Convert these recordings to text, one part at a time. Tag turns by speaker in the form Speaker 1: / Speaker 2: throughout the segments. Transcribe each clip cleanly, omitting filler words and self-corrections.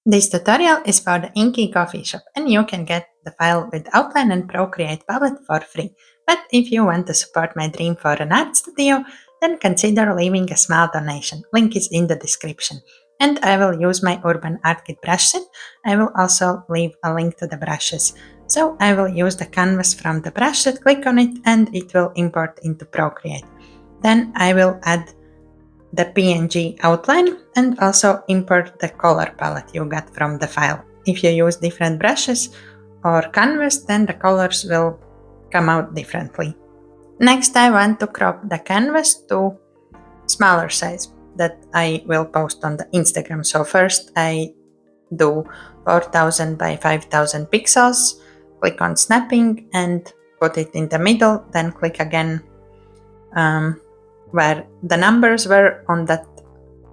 Speaker 1: This tutorial is for the Inky Coffee Shop and you can get the file with Outline and Procreate palette for free. But if you want to support my dream for an art studio, then consider leaving a small donation. Link is in the description. And I will use my Urban Art Kit brush set. I will also leave a link to the brushes. So I will use the canvas from the brush set, click on it and it will import into Procreate. Then I will add the PNG outline and also import the color palette you got from the file. If you use different brushes or canvas, then the colors will come out differently. Next, I want to crop the canvas to smaller size that I will post on the Instagram. So first I do 4000 by 5000 pixels, click on snapping and put it in the middle, then click again where the numbers were on that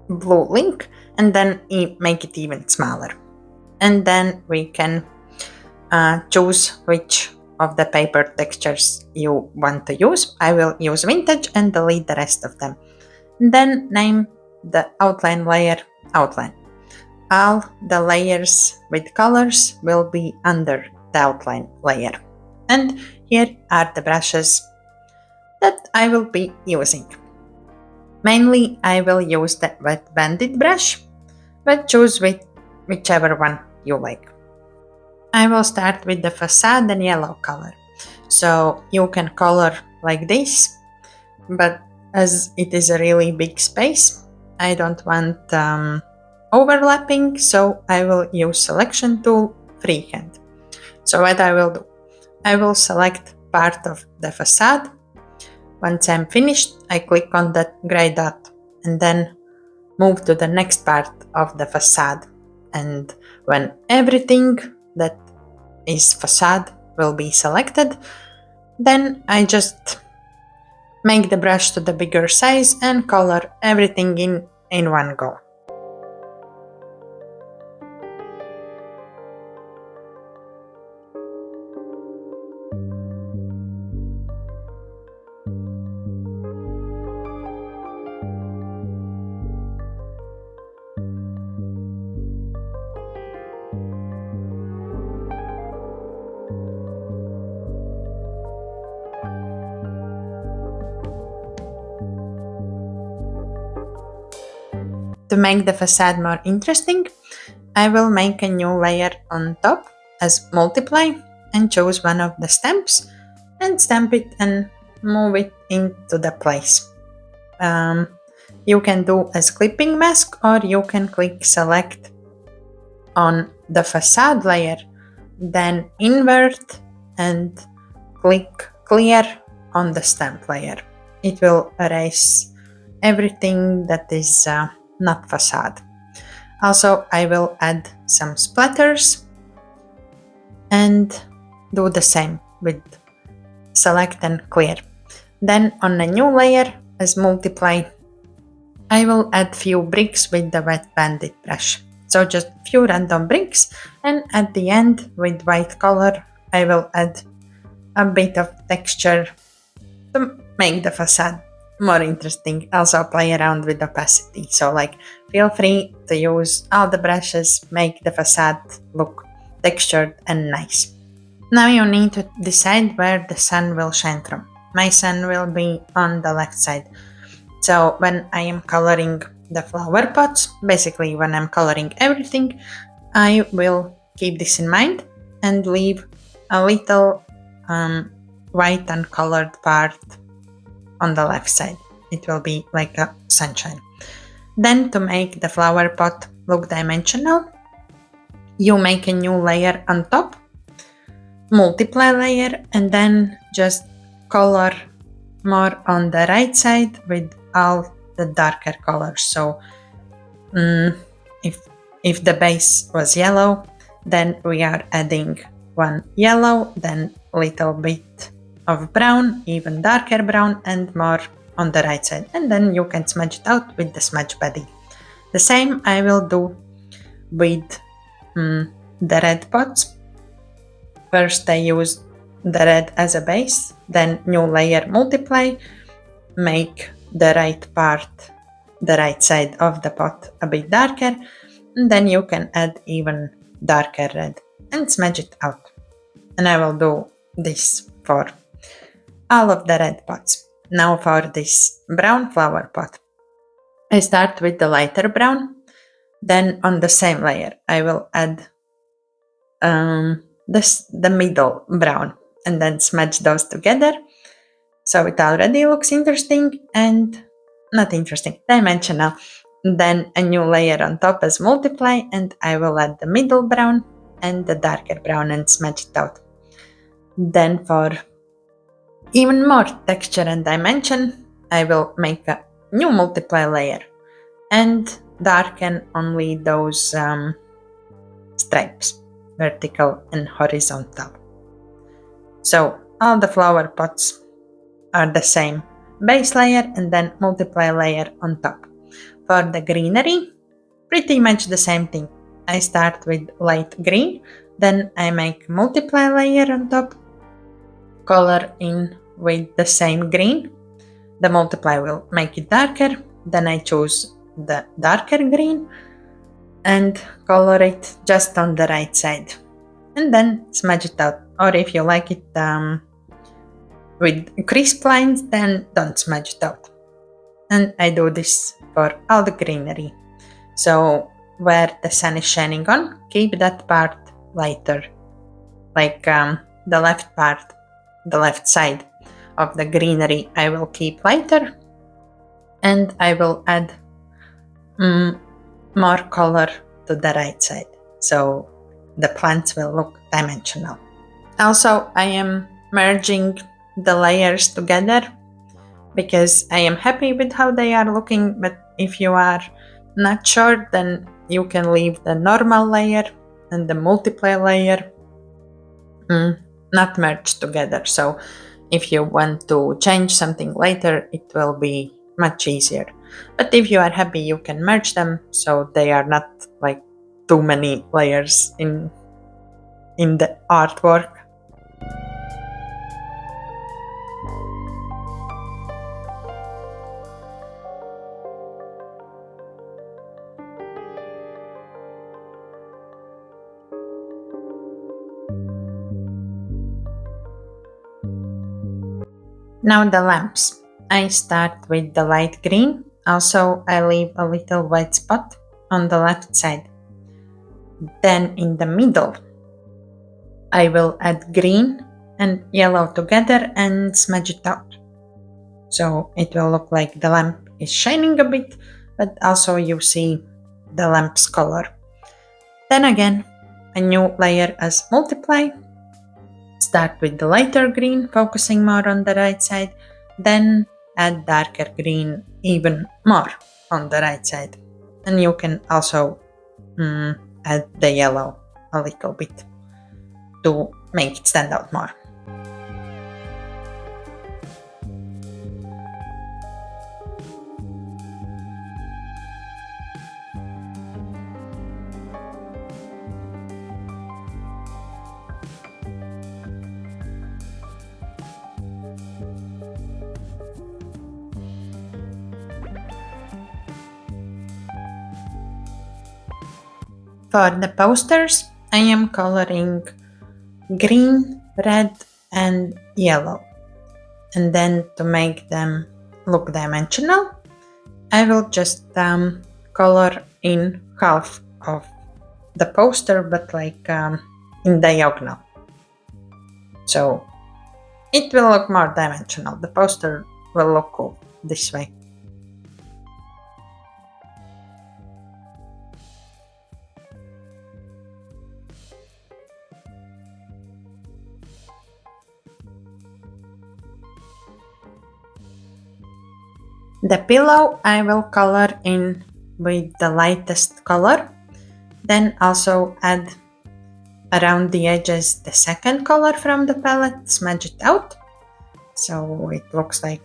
Speaker 1: blue link and then make it even smaller. And then we can choose which of the paper textures you want to use. I will use vintage and delete the rest of them. And then name the outline layer outline. All the layers with colors will be under the outline layer. And here are the brushes that I will be using. Mainly, I will use the wet banded brush, but choose whichever one you like. I will start with the facade and yellow color. So you can color like this, but as it is a really big space, I don't want overlapping, so I will use selection tool freehand. So what I will do, I will select part of the facade. Once I'm finished, I click on that gray dot and then move to the next part of the facade. And when everything that is facade will be selected, then I just make the brush to the bigger size and color everything in one go. To make the facade more interesting, I will make a new layer on top as multiply and choose one of the stamps and stamp it and move it into the place. You can do as clipping mask or you can click select on the facade layer, then invert and click clear on the stamp layer. It will erase everything that is not facade. Also, I will add some splatters and do the same with select and clear. Then on a new layer as multiply, I will add few bricks with the wet banded brush. So just few random bricks, and at the end with white color I will add a bit of texture to make the facade more interesting. Also play around with opacity, so like feel free to use all the brushes, make the facade look textured and nice. Now you need to decide where the sun will shine from. My sun will be on the left side. So when I am coloring the flower pots, basically when I'm coloring everything, I will keep this in mind and leave a little white uncolored part on the left side. It will be like a sunshine. Then to make the flower pot look dimensional, you make a new layer on top, multiply layer, and then just color more on the right side with all the darker colors. So if the base was yellow, then we are adding one yellow, then a little bit of brown, even darker brown, and more on the right side, and then you can smudge it out with the smudge buddy. The same I will do with the red pots. First I use the red as a base, then new layer multiply, make the right part, the right side of the pot a bit darker, And then you can add even darker red and smudge it out. And I will do this for all of the red pots. Now for this brown flower pot, I start with the lighter brown. Then on the same layer, I will add the middle brown and then smudge those together. So it already looks interesting and not interesting, dimensional. Then a new layer on top as multiply, and I will add the middle brown and the darker brown and smudge it out. Then for even more texture and dimension, I will make a new multiply layer and darken only those stripes, vertical and horizontal. So all the flower pots are the same base layer and then multiply layer on top. For the greenery, pretty much the same thing. I start with light green, then I make multiply layer on top, color in with the same green. The multiply will make it darker, then I choose the darker green and color it just on the right side. And then smudge it out. Or if you like it with crisp lines, then don't smudge it out. And I do this for all the greenery. So where the sun is shining on, keep that part lighter. Like the left part, the left side of the greenery, I will keep lighter. And I will add more color to the right side. So the plants will look dimensional. Also, I am merging the layers together because I am happy with how they are looking, but if you are not sure, then you can leave the normal layer and the multiply layer not merged together. So if you want to change something later, it will be much easier. But if you are happy, you can merge them so they are not like too many layers in the artwork. Now the lamps. I start with the light green. Also, I leave a little white spot on the left side. Then in the middle, I will add green and yellow together and smudge it out. So it will look like the lamp is shining a bit, but also you see the lamp's color. Then again, a new layer as multiply. Start with the lighter green, focusing more on the right side, then add darker green even more on the right side. And you can also add the yellow a little bit to make it stand out more. For the posters, I am coloring green, red, and yellow. And then to make them look dimensional, I will just color in half of the poster, but like in diagonal. So it will look more dimensional. The poster will look cool this way. The pillow I will color in with the lightest color, then also add around the edges the second color from the palette, smudge it out, so it looks like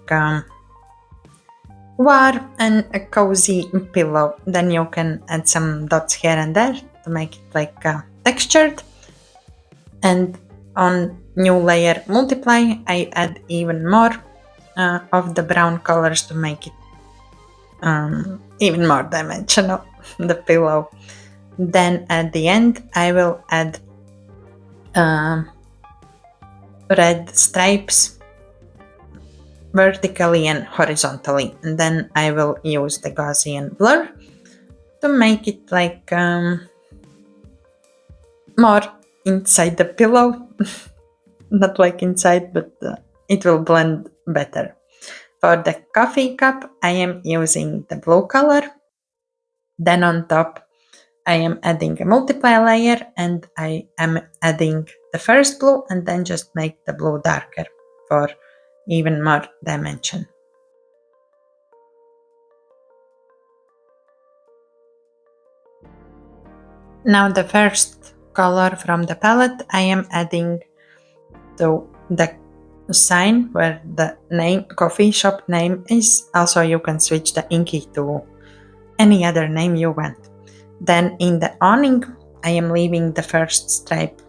Speaker 1: warm and a cozy pillow. Then you can add some dots here and there to make it like textured. And on new layer multiply, I add even more of the brown colors to make it even more dimensional, the pillow. Then at the end I will add red stripes vertically and horizontally, and then I will use the Gaussian blur to make it like more inside the pillow. Not like inside, but it will blend better. For the coffee cup, I am using the blue color. Then on top, I am adding a multiply layer, and I am adding the first blue and then just make the blue darker for even more dimension. Now the first color from the palette I am adding to the sign where the name coffee shop name is. Also you can switch the Inky to any other name you want. Then in the awning I am leaving the first stripe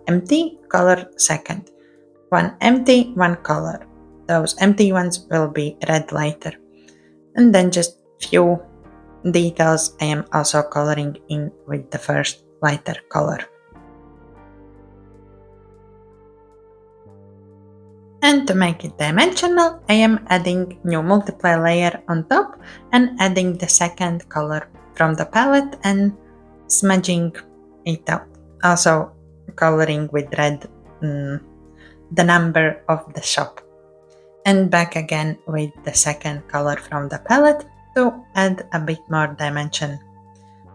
Speaker 1: empty, color second. One empty, one color. Those empty ones will be red lighter. And then just few details I am also coloring in with the first lighter color. And to make it dimensional, I am adding new multiply layer on top and adding the second color from the palette and smudging it out. Also coloring with red the number of the shop. And back again with the second color from the palette to add a bit more dimension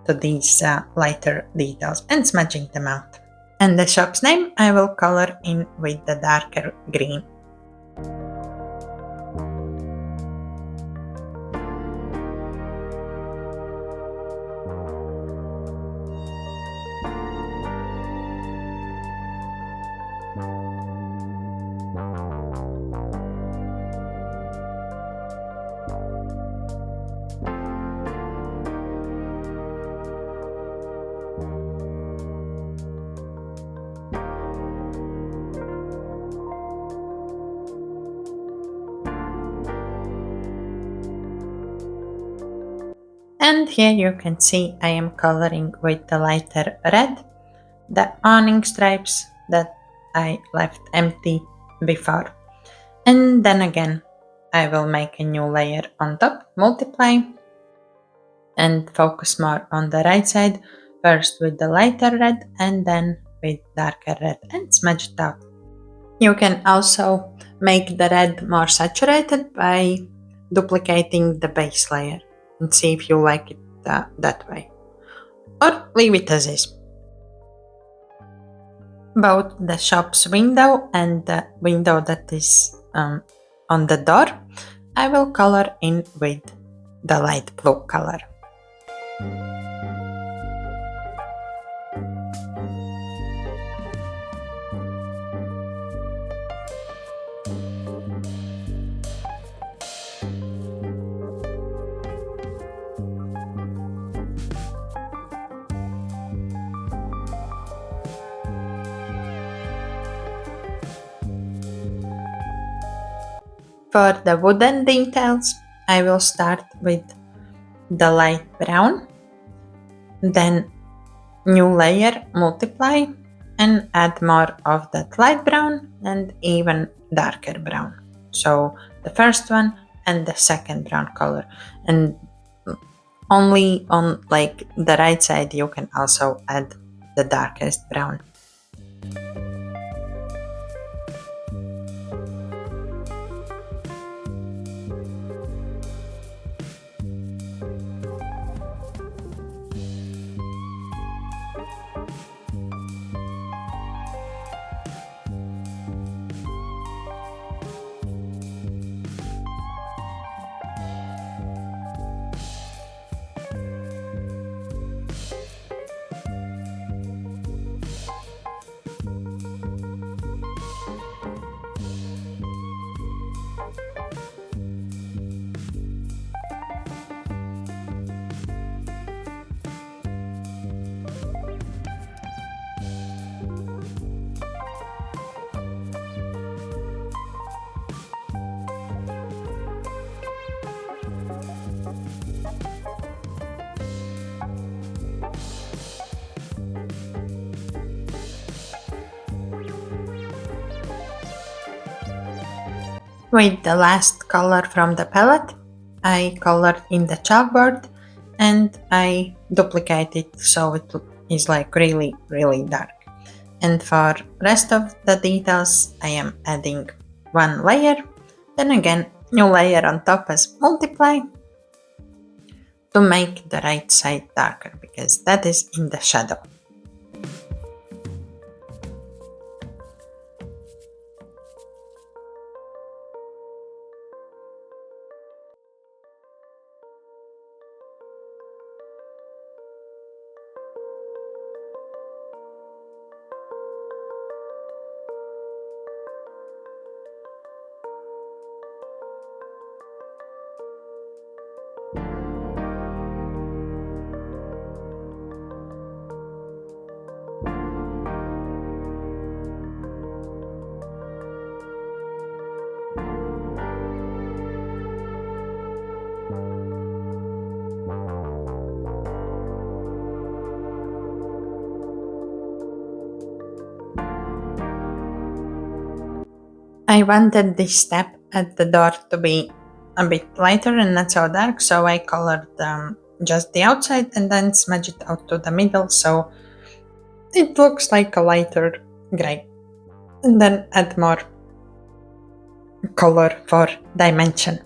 Speaker 1: to these lighter details and smudging them out. And the shop's name I will color in with the darker green. And here you can see I am coloring with the lighter red the awning stripes that I left empty before. And then again I will make a new layer on top, multiply, and focus more on the right side, first with the lighter red and then with darker red, and smudge it out. You can also make the red more saturated by duplicating the base layer and see if you like it that way, or leave it as is. Both the shop's window and the window that is on the door I will color in with the light blue color. For the wooden details, I will start with the light brown, then new layer, multiply, and add more of that light brown and even darker brown. So the first one and the second brown color, and only on like the right side you can also add the darkest brown. With the last color from the palette, I colored in the chalkboard and I duplicate it so it is like really dark. And for rest of the details, I am adding one layer, then again new layer on top as multiply to make the right side darker because that is in the shadow. I wanted this step at the door to be a bit lighter and not so dark, so I colored just the outside and then smudged it out to the middle so it looks like a lighter gray. And then add more color for dimension.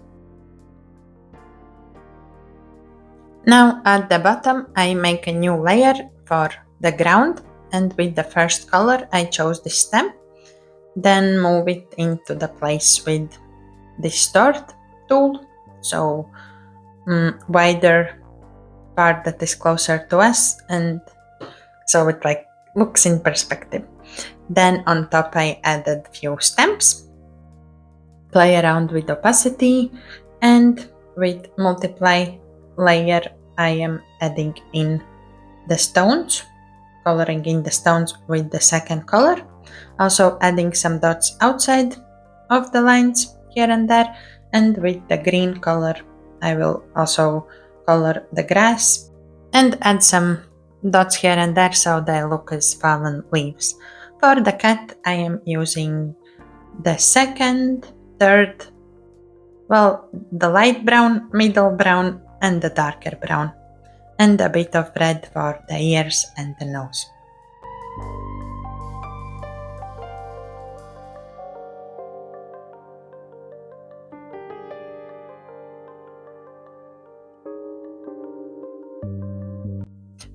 Speaker 1: Now at the bottom I make a new layer for the ground, and with the first color I chose the stem. Then move it into the place with distort tool, so wider part that is closer to us, and so it like looks in perspective. Then on top I added few stamps, play around with opacity, and with multiply layer I am adding in the stones, coloring in the stones with the second color. Also adding some dots outside of the lines here and there, and with the green color I will also color the grass and add some dots here and there so they look as fallen leaves. For the cat I am using the second, third, well, the light brown, middle brown and the darker brown, and a bit of red for the ears and the nose.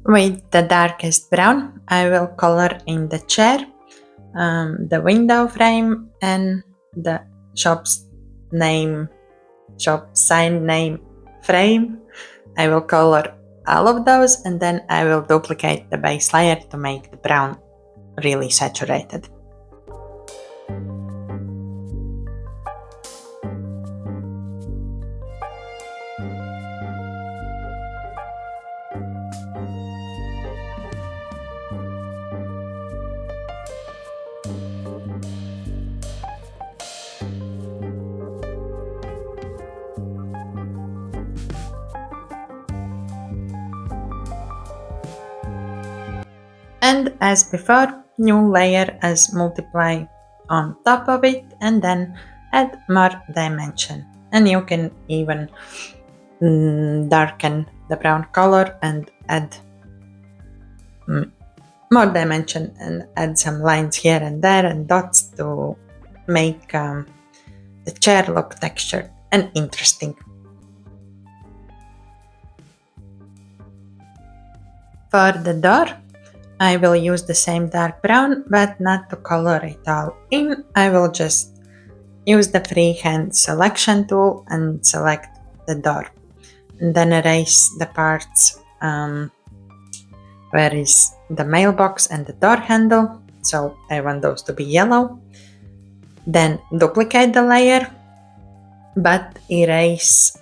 Speaker 1: With the darkest brown, I will color in the chair, the window frame, and the shop sign name frame. I will color all of those, and then I will duplicate the base layer to make the brown really saturated. And as before, new layer as multiply on top of it, and then add more dimension. And you can even darken the brown color and add more dimension and add some lines here and there and dots to make the chair look textured and interesting. For the door, I will use the same dark brown, but not to color it all in. I will just use the freehand selection tool and select the door. And then erase the parts where is the mailbox and the door handle. So I want those to be yellow. Then duplicate the layer, but erase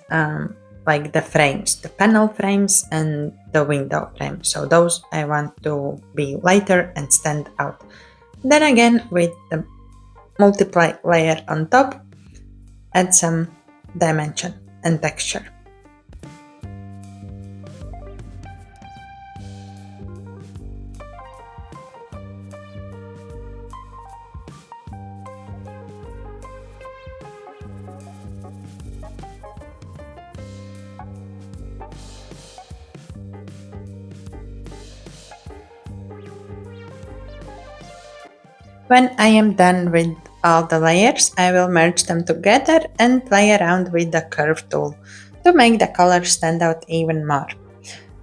Speaker 1: like the frames, the panel frames and the window frame. So those I want to be lighter and stand out. Then again with the multiply layer on top, add some dimension and texture. When I am done with all the layers, I will merge them together and play around with the curve tool to make the colors stand out even more.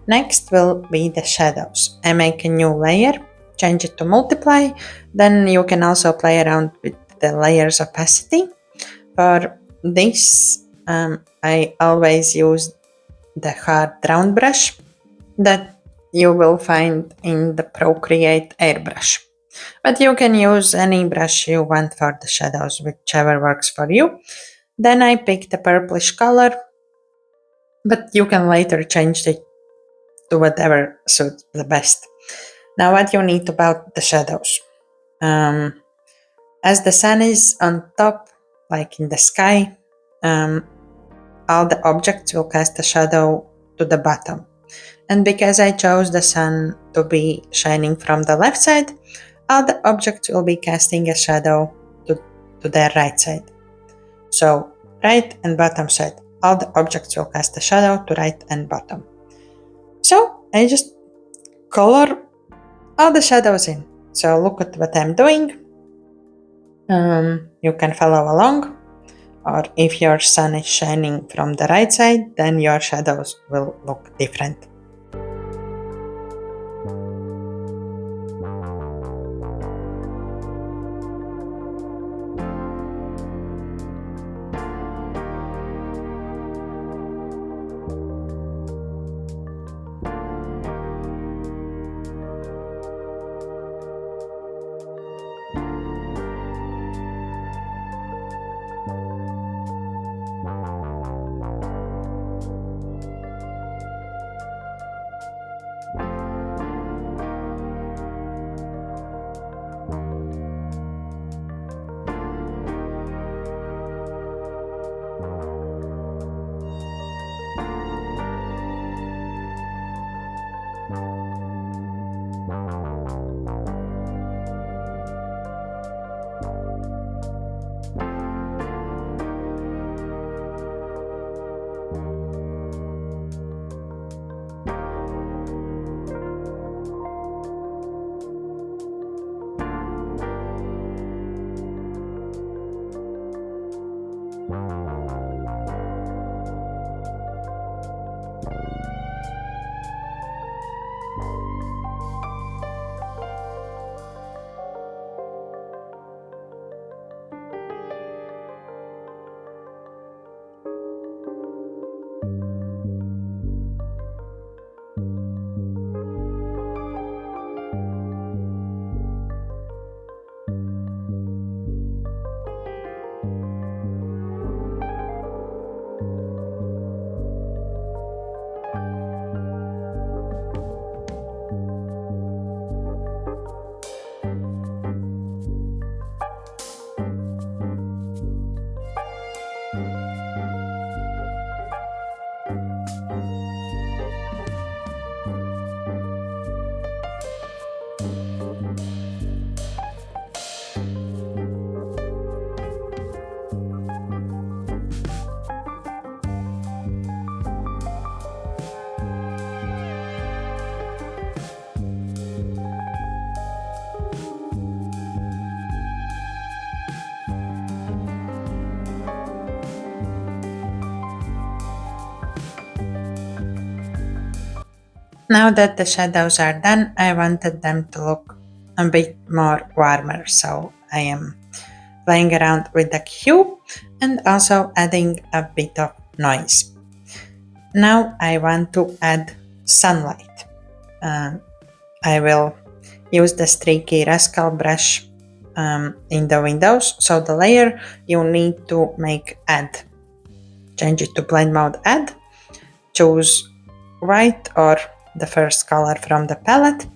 Speaker 1: Next will be the shadows. I make a new layer, change it to multiply, then you can also play around with the layers opacity. For this, I always use the hard round brush that you will find in the Procreate airbrush. But you can use any brush you want for the shadows, whichever works for you. Then I pick the purplish color, but you can later change it to whatever suits the best. Now, what you need about the shadows. Um, as the sun is on top, like in the sky, um, all the objects will cast a shadow to the bottom. And because I chose the sun to be shining from the left side, all the objects will be casting a shadow to their right side. So, right and bottom side, all the objects will cast a shadow to right and bottom. So, I just color all the shadows in. So, look at what I'm doing. You can follow along, or if your sun is shining from the right side, then your shadows will look different. Now that the shadows are done, I wanted them to look a bit more warmer, so I am playing around with the hue and also adding a bit of noise. Now I want to add sunlight. I will use the streaky rascal brush in the windows. So the layer you need to make add. Change it to blend mode add. Choose white or the first color from the palette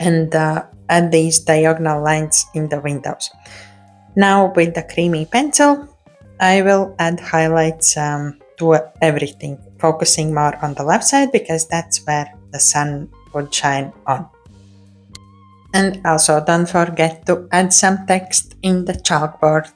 Speaker 1: and add these diagonal lines in the windows. Now with the creamy pencil, I will add highlights to everything, focusing more on the left side because that's where the sun would shine on. And also don't forget to add some text in the chalkboard.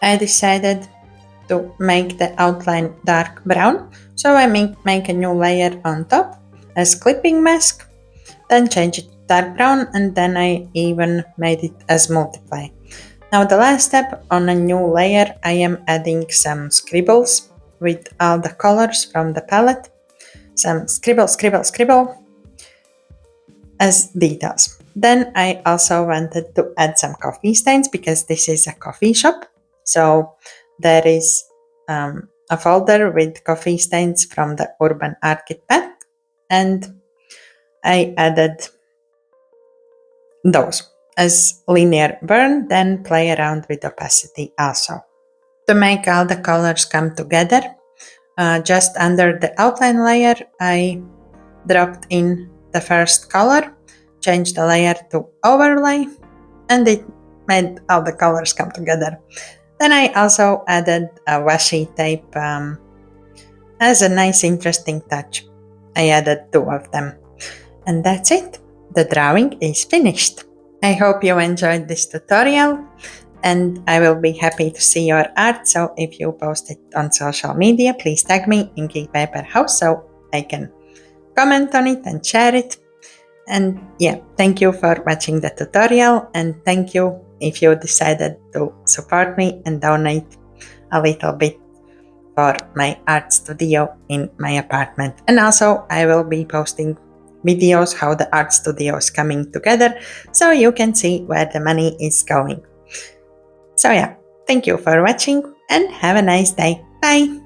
Speaker 1: I decided to make the outline dark brown, so I make a new layer on top as clipping mask, then change it to dark brown, and then I even made it as multiply. Now the last step, on a new layer I am adding some scribbles with all the colors from the palette. Some scribble as details. Then I also wanted to add some coffee stains because this is a coffee shop. So there is a folder with coffee stains from the Urban Architect, and I added those as linear burn, then play around with opacity also. To make all the colors come together, just under the outline layer, I dropped in the first color, changed the layer to overlay, and it made all the colors come together. Then I also added a washi tape as a nice interesting touch. I added 2 of them. And that's it. The drawing is finished. I hope you enjoyed this tutorial, and I will be happy to see your art, so if you post it on social media, please tag me Inky Paper House so I can comment on it and share it. And yeah, thank you for watching the tutorial, and thank you if you decided to support me and donate a little bit for my art studio in my apartment. And also I will be posting videos how the art studio is coming together, so you can see where the money is going. So yeah, thank you for watching and have a nice day. Bye!